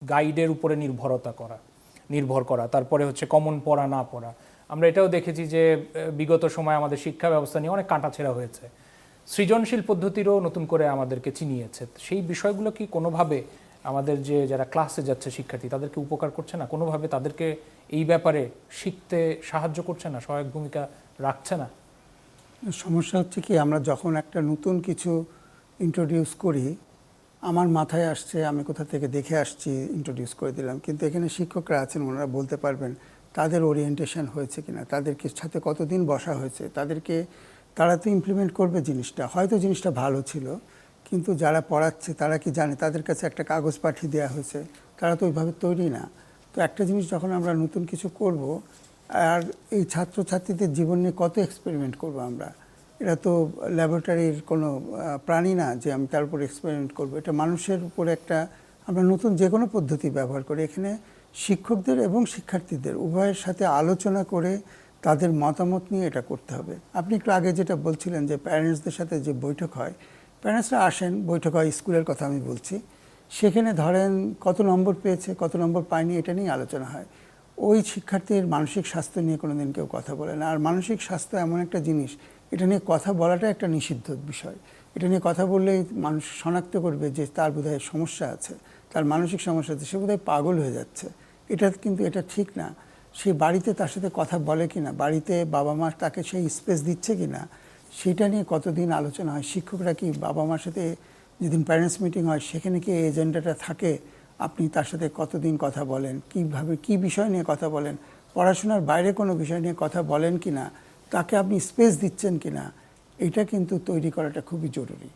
গাইডের উপরে নির্ভর করা, তারপরে হচ্ছে কমন পড়া না পড়া। আমরা এটাও দেখেছি যে বিগত সময় আমাদের শিক্ষা ব্যবস্থা নিয়ে অনেক কাঁটাছেঁড়া হয়েছে। সৃজনশীল পদ্ধতিরও নতুন করে আমাদেরকে চিনিয়েছে। সেই বিষয়গুলো কি কোনোভাবে আমাদের যে যারা ক্লাসে যাচ্ছে শিক্ষার্থী তাদেরকে উপকার করছে না, কোনোভাবে তাদেরকে এই ব্যাপারে শিখতে সাহায্য করছে না, সহায়ক ভূমিকা রাখছে না? সমস্যা হচ্ছে কি, আমরা যখন একটা নতুন কিছু ইন্ট্রোডিউস করি, আমার মাথায় আসছে আমি কোথা থেকে দেখে আসছি, ইন্ট্রোডিউস করে দিলাম, কিন্তু এখানে শিক্ষকরা আছেন, ওনারা বলতে পারবেন তাদের ওরিয়েন্টেশন হয়েছে কিনা, তাদেরকে সাথে কতদিন বসা হয়েছে, তারা তো ইমপ্লিমেন্ট করবে জিনিসটা। হয়তো জিনিসটা ভালো ছিল, কিন্তু যারা পড়াচ্ছে তারা কি জানে? তাদের কাছে একটা কাগজ পাঠিয়ে দেওয়া হয়েছে, তারা তো ওইভাবে তৈরি না। তো একটা জিনিস যখন আমরা নতুন কিছু করব, আর এই ছাত্রছাত্রীদের জীবন নিয়ে কত এক্সপেরিমেন্ট করব আমরা? এটা তো ল্যাবরেটরির কোনো প্রাণী না যে আমি তার উপর এক্সপেরিমেন্ট করব। এটা মানুষের উপরে আমরা নতুন যে কোনো পদ্ধতি ব্যবহার করি। এখানে শিক্ষকদের এবং শিক্ষার্থীদের উভয়ের সাথে আলোচনা করে তাদের মতামত নিয়ে এটা করতে হবে। আপনি একটু আগে যেটা বলছিলেন যে প্যারেন্টসদের সাথে যে বৈঠক হয়, প্যারেন্টসরা আসেন, বৈঠক হয়, স্কুলের কথা আমি বলছি, সেখানে ধরেন কত নম্বর পেয়েছে, কত নম্বর পায়নি, এটা নিয়ে আলোচনা হয়। ওই শিক্ষার্থীর মানসিক স্বাস্থ্য নিয়ে কোনো দিন কেউ কথা বলে না। আর মানসিক স্বাস্থ্য এমন একটা জিনিস, এটা নিয়ে কথা বলাটা একটা নিষিদ্ধ বিষয়। এটা নিয়ে কথা বললেই মানুষ শনাক্ত করবে যে তার বোধহয় সমস্যা আছে, তার মানসিক সমস্যা আছে, সে বোধহয় পাগল হয়ে যাচ্ছে। কিন্তু এটা ঠিক না। সে বাড়িতে তার সাথে কথা বলে কিনা, বাড়িতে বাবা মা তাকে সেই স্পেস দিচ্ছে কিনা, সেটা নিয়ে কতদিন আলোচনা হয়। শিক্ষকরা কি বাবা মার সাথে, যেদিন প্যারেন্টস মিটিং হয় সেখানে কি এই এজেন্ডাটা থাকে? আপনি তার সাথে কতদিন কথা বলেন, কীভাবে, কী বিষয় নিয়ে কথা বলেন, পড়াশোনার বাইরে কোনো বিষয় নিয়ে কথা বলেন কি না, তাকে আপনি স্পেস দিচ্ছেন কি না, এটা কিন্তু তৈরি করাটা খুবই জরুরি।